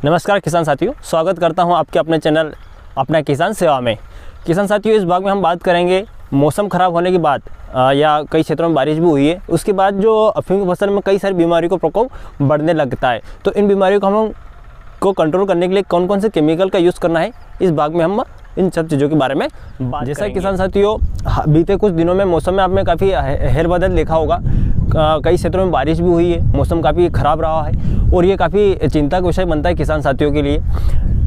नमस्कार किसान साथियों, स्वागत करता हूं आपके अपने चैनल अपना किसान सेवा में। किसान साथियों, इस भाग में हम बात करेंगे मौसम ख़राब होने के बाद या कई क्षेत्रों में बारिश भी हुई है, उसके बाद जो अफीम की फसल में कई सारी बीमारियों का प्रकोप बढ़ने लगता है। तो इन बीमारियों को हम कंट्रोल करने के लिए कौन कौन से केमिकल का यूज़ करना है, इस भाग में हम इन सब चीज़ों के बारे में बात जैसा किसान साथियों, बीते कुछ दिनों में मौसम में आपने काफ़ी हेरबदल देखा होगा। कई क्षेत्रों में बारिश भी हुई है, मौसम काफ़ी ख़राब रहा है और ये काफ़ी चिंता का विषय बनता है किसान साथियों के लिए।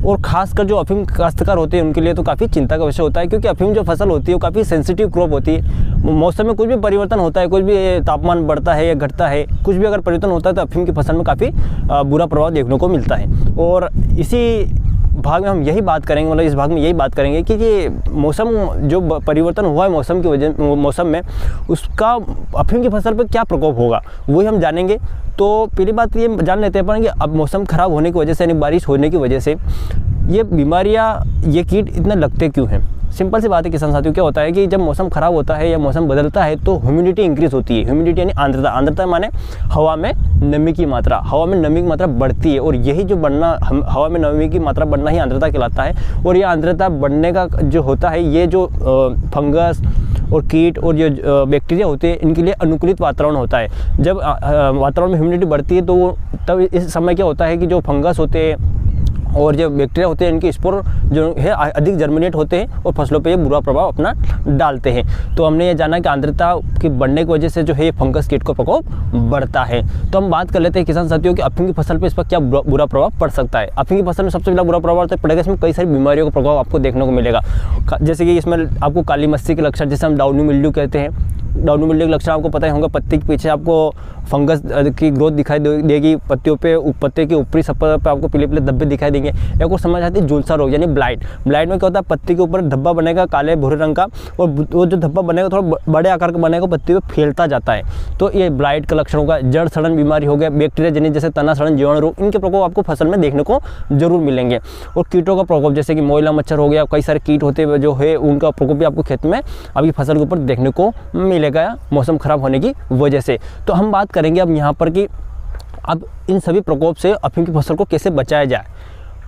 और ख़ासकर जो अफीम काश्तकार होते हैं उनके लिए तो काफ़ी चिंता का विषय होता है, क्योंकि अफीम जो फसल होती है वो काफ़ी सेंसिटिव क्रॉप होती है। मौसम में कुछ भी परिवर्तन होता है, कुछ भी तापमान बढ़ता है या घटता है, कुछ भी अगर परिवर्तन होता है तो अफीम की फसल में काफ़ी बुरा प्रभाव देखने को मिलता है। और इसी भाग में हम यही बात करेंगे, मतलब इस भाग में यही बात करेंगे कि ये मौसम जो परिवर्तन हुआ है मौसम की वजह मौसम में, उसका अफीम की फसल पर क्या प्रकोप होगा वही हम जानेंगे। तो पहली बात ये जान लेते हैं अपन कि अब मौसम ख़राब होने की वजह से, यानी बारिश होने की वजह से ये बीमारियाँ, ये कीट इतने लगते क्यों हैं। सिंपल सी बात है किसान साथियों, क्या होता है कि जब मौसम ख़राब होता है या मौसम बदलता है तो ह्यूमिडिटी इंक्रीज़ होती है। ह्यूमिडिटी यानी आर्द्रता, आर्द्रता माने हवा में नमी की मात्रा, हवा में नमी की मात्रा बढ़ती है और यही जो बढ़ना, हवा में नमी की मात्रा बढ़ना ही आर्द्रता कहलाता है। और ये आर्द्रता बढ़ने का जो होता है, ये जो फंगस और कीट और जो बैक्टीरिया होते हैं इनके लिए अनुकूलित वातावरण होता है। जब वातावरण में ह्यूमिडिटी बढ़ती है तो तब इस समय क्या होता है कि जो फंगस होते हैं और जो बैक्टीरिया होते हैं इनके स्पोर जो है अधिक जर्मिनेट होते हैं और फसलों पे ये बुरा प्रभाव अपना डालते हैं। तो हमने ये जाना कि आर्द्रता की बढ़ने की वजह से जो है ये फंगस कीट का प्रकोप बढ़ता है। तो हम बात कर लेते हैं किसान साथियों कि अफीम की फसल पे इस पर क्या बुरा प्रभाव पड़ सकता है। अफीम की फसल में सबसे पहला बुरा प्रभाव पड़ेगा, इसमें कई सारी बीमारियों का प्रभाव आपको देखने को मिलेगा। जैसे कि इसमें आपको काली मस्सी के लक्षण, जिसे हम डाउनी मिल्ड्यू कहते हैं, डाउनी मिल्ड्यू के लक्षण आपको पता ही होंगे। पत्ती के पीछे आपको फंगस की ग्रोथ दिखाई देगी, पत्तियों पे, पत्ते के ऊपरी सतह पे आपको पीले पीले धब्बे दिखाई देंगे। या कुछ समझ आती है झुलसा रोग यानी ब्लाइट। ब्लाइट में क्या होता है, पत्ती के ऊपर धब्बा बनेगा काले भूरे रंग का, और वो जो धब्बा बनेगा थोड़ा बड़े आकार का बनेगा, पत्ती पे फैलता जाता है। तो ये ब्लाइट का लक्षण होगा। जड़ सड़न बीमारी हो गया, बैक्टीरिया जनित जैसे तना सड़न, जीवाणु रोग, इनके प्रकोप आपको फसल में देखने को जरूर मिलेंगे। और कीटों का प्रकोप जैसे कि मोइला मच्छर हो गया, कई सारे कीट होते हुए जो है उनका प्रकोप भी आपको खेत में आपकी फसल के ऊपर देखने को मिलेगा मौसम खराब होने की वजह से। तो हम बात करेंगे अब यहाँ पर कि अब इन सभी प्रकोप से अफीम की फसल को कैसे बचाया जाए।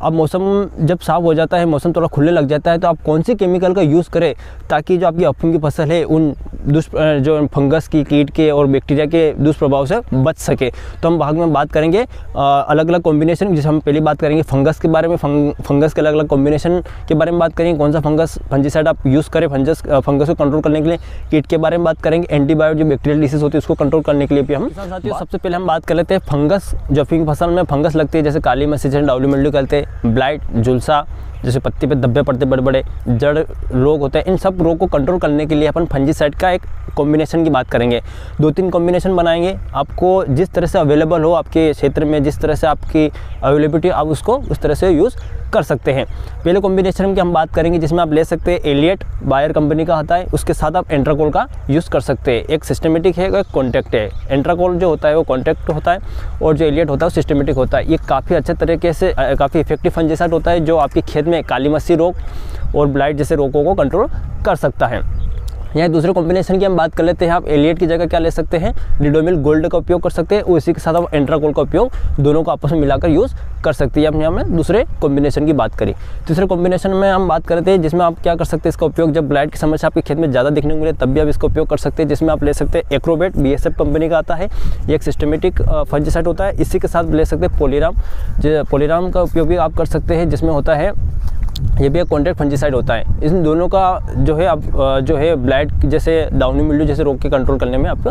अब मौसम जब साफ हो जाता है, मौसम थोड़ा खुलने लग जाता है, तो आप कौन सी केमिकल का यूज़ करें ताकि जो आपकी अफीम की फसल है उन जो फंगस की, कीट के और बैक्टीरिया के दुष्प्रभाव से बच सके। तो हम भाग में बात करेंगे अलग अलग कॉम्बिनेशन। जैसे हम पहली बात करेंगे फंगस के बारे में, फंगस के अलग अलग कॉम्बिनेशन के बारे में बात करेंगे, कौन सा फंजीसाइड आप यूज़ करें फंगस को कंट्रोल करने के लिए। कीट के बारे में बात करेंगे, एंटीबायोटिक जो बैक्टीरियल डिसीज होती है उसको कंट्रोल करने के लिए भी हम साथियों सबसे पहले हम बात कर लेते हैं फंगस। जो अफीम की फसल में फंगस लगती है, जैसे काली मस्सी, डाउनी मिल्ड्यू कहते हैं, ब्लाइट, झुलसा, जैसे पत्ती पे धब्बे पड़ते बड़े बड़े, जड़ रोग होते हैं, इन सब रोग को कंट्रोल करने के लिए अपन फंजीसाइड का एक कॉम्बिनेशन की बात करेंगे। 2-3 कॉम्बिनेशन बनाएंगे, आपको जिस तरह से अवेलेबल हो आपके क्षेत्र में, जिस तरह से आपकी अवेलेबिलिटी, आप उसको उस तरह से यूज़ कर सकते हैं। पहले कॉम्बिनेशन की हम बात करेंगे जिसमें आप ले सकते हैं एलियट, बायर कंपनी का आता है, उसके साथ आप एंट्राकोल का यूज़ कर सकते हैं। एक सिस्टमेटिक है, एक कॉन्टैक्ट है। एंट्राकोल जो होता है वो कॉन्टैक्ट होता है और जो एलियट होता है वो सिस्टमेटिक होता है। ये काफ़ी अच्छे तरीके से काफ़ी इफेक्टिव फंजीसाइड होता है जो आपके खेत में काली मस्सी रोग और ब्लाइट जैसे रोगों को कंट्रोल कर सकता है। यहाँ दूसरे कॉम्बिनेशन की हम बात कर लेते हैं। आप एलियट की जगह क्या ले सकते हैं, रिडोमिल गोल्ड का उपयोग कर सकते हैं, उसी के साथ आप एंट्राकोल का उपयोग दोनों को आपस में मिलाकर यूज़ कर सकते हैं। अपने में दूसरे कॉम्बिनेशन की बात करें, तीसरे कॉम्बिनेशन में हम बात करते हैं जिसमें आप क्या कर सकते हैं, इसका उपयोग जब ब्लाइट की समस्या आपके खेत में ज़्यादा देखने को मिले तब भी आप इसका उपयोग कर सकते हैं। जिसमें आप ले सकते हैं एक्रोबेट, BSF कंपनी का आता है, ये एक सिस्टमेटिक फंजीसाइड होता है। इसी के साथ ले सकते हैं पोलीराम, जो पोलीराम का उपयोग भी आप कर सकते हैं, जिसमें होता है ये भी एक कॉन्टैक्ट फंजीसाइड होता है। इन दोनों का जो है आप जो है ब्लाइट जैसे डाउनी मिल्ड्यू जैसे रोग के कंट्रोल करने में आप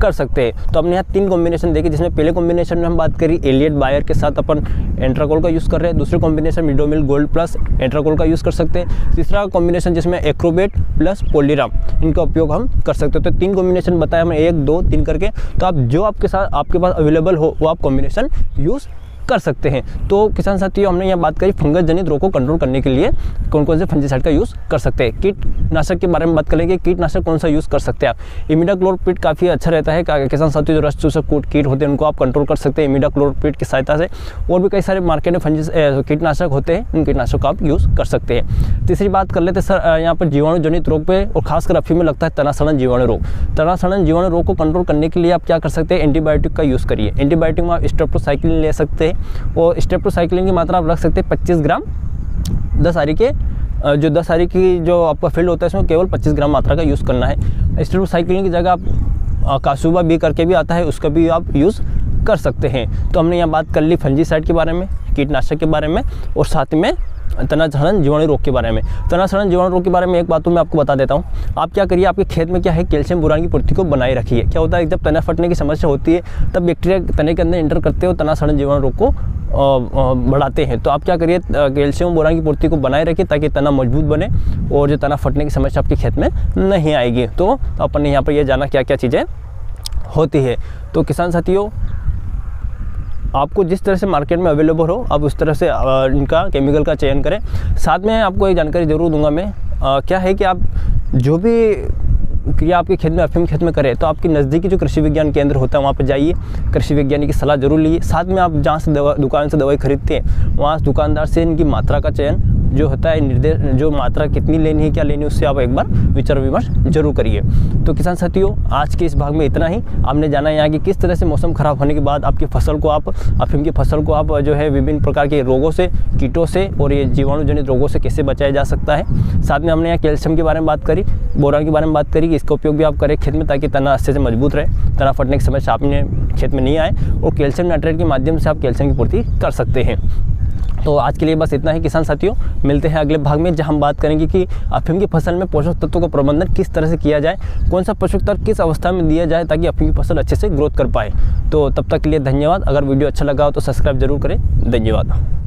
कर सकते हैं। तो हमने यहाँ 3 कॉम्बिनेशन देखे, जिसमें पहले कॉम्बिनेशन में हम बात करी एलियट बायर के साथ अपन एंट्राकोल का यूज़ कर रहे हैं। दूसरे combination Ridomil gold plus Antracol का यूज़ कर सकते हैं। तीसरा कॉम्बिनेशन जिसमें एक्रोबेट प्लस पोलीराम, इनका उपयोग हम कर सकते हैं। तो 3 कॉम्बिनेशन बताया हमने, 1, 2, 3 करके। तो आप जो आपके पास अवेलेबल हो वो आप कॉम्बिनेशन यूज़ कर सकते हैं। तो किसान साथियों, हमने यहाँ बात करी फंगस जनित रोग को कंट्रोल करने के लिए कौन कौन से फंजीसाइड का यूज़ कर सकते हैं। कीटनाशक के बारे में बात करेंगे, कीटनाशक कौन सा यूज़ कर सकते हैं आप। इमिडाक्लोप्रिड काफ़ी अच्छा रहता है। किसान साथियों, जो रस चूसक कीट होते हैं उनको आप कंट्रोल कर सकते हैं इमिडाक्लोप्रिड की सहायता से। और भी कई सारे मार्केट में कीटनाशक होते हैं, उन कीटनाशक को आप यूज़ कर सकते हैं। तीसरी बात कर लेते हैं सर, यहाँ पर जीवाणु जनित रोग पे, और खासकर अफीम में लगता है तना सड़न जीवाणु रोग। तना सड़न जीवाणु रोग को कंट्रोल करने के लिए आप क्या कर सकते हैं, एंटीबायोटिक का यूज़ करिए। एंटीबायोटिक में आप स्ट्रेप्टोसाइक्लिन ले सकते है। और स्ट्रेप्टोसाइक्लिन की मात्रा आप रख सकते हैं 25 ग्राम 10 आरी के, जो 10 आरी की जो आपका फील्ड होता है उसमें केवल 25 ग्राम मात्रा का यूज़ करना है। स्ट्रेप्टोसाइक्लिन की जगह आप कासूबा बी करके भी आता है, उसका भी आप यूज़ कर सकते हैं। तो हमने यहाँ बात कर ली फंजीसाइड के बारे में, कीटनाशक के बारे में, और साथ में तना सड़न जीवाणु रोग के बारे में। तना सड़न जीवाणु रोग के बारे में एक बात तो मैं आपको बता देता हूँ। आप क्या करिए, आपके खेत में क्या है, कैल्शियम बोरान की पूर्ति को बनाए रखिए। क्या होता है, जब तना फटने की समस्या होती है तब बैक्टीरिया तने के अंदर इंटर करते हो, तना सड़न जीवाणु रोग को बढ़ाते हैं। तो आप क्या करिए, कैल्शियम बोरान की पूर्ति को बनाए रखिए ताकि तना मजबूत बने और जो तना फटने की समस्या आपके खेत में नहीं आएगी। तो अपन ने यहाँ पर यह जाना क्या क्या चीज़ें होती है। तो किसान साथियों, आपको जिस तरह से मार्केट में अवेलेबल हो आप उस तरह से इनका केमिकल का चयन करें। साथ में आपको एक जानकारी ज़रूर दूंगा मैं, क्या है कि आप जो भी क्रिया आपके खेत में, अफीम खेत में करें तो आपके नज़दीकी जो कृषि विज्ञान केंद्र होता है वहाँ पर जाइए, कृषि विज्ञानी की सलाह जरूर लीजिए। साथ में आप जहाँ से दुकान से दवाई खरीदते हैं वहाँ दुकानदार से इनकी मात्रा का चयन जो होता है, निर्देश जो मात्रा कितनी लेनी है, क्या लेनी है, उससे आप एक बार विचार विमर्श जरूर करिए। तो किसान साथियों, आज के इस भाग में इतना ही। आपने जाना यहाँ कि किस तरह से मौसम खराब होने के बाद आपकी फसल को, आप अफीम की फसल को आप जो है विभिन्न प्रकार के रोगों से, कीटों से और ये जीवाणु जनित रोगों से कैसे बचाया जा सकता है। साथ में हमने यहाँ कैल्शियम के बारे में बात करी, बोरान के बारे में बात करी कि इसका उपयोग भी आप करें खेत में ताकि तना अच्छे से मजबूत रहे, तना फटने की समस्या आपने खेत में नहीं आए, और कैल्शियम नाइट्रेट के माध्यम से आप कैल्शियम की पूर्ति कर सकते हैं। तो आज के लिए बस इतना ही किसान साथियों, मिलते हैं अगले भाग में जहां हम बात करेंगे कि अफीम की फसल में पोषक तत्वों का प्रबंधन किस तरह से किया जाए, कौन सा पोषक तत्व किस अवस्था में दिया जाए ताकि अफीम की फसल अच्छे से ग्रोथ कर पाए। तो तब तक के लिए धन्यवाद। अगर वीडियो अच्छा लगा हो तो सब्सक्राइब जरूर करें। धन्यवाद।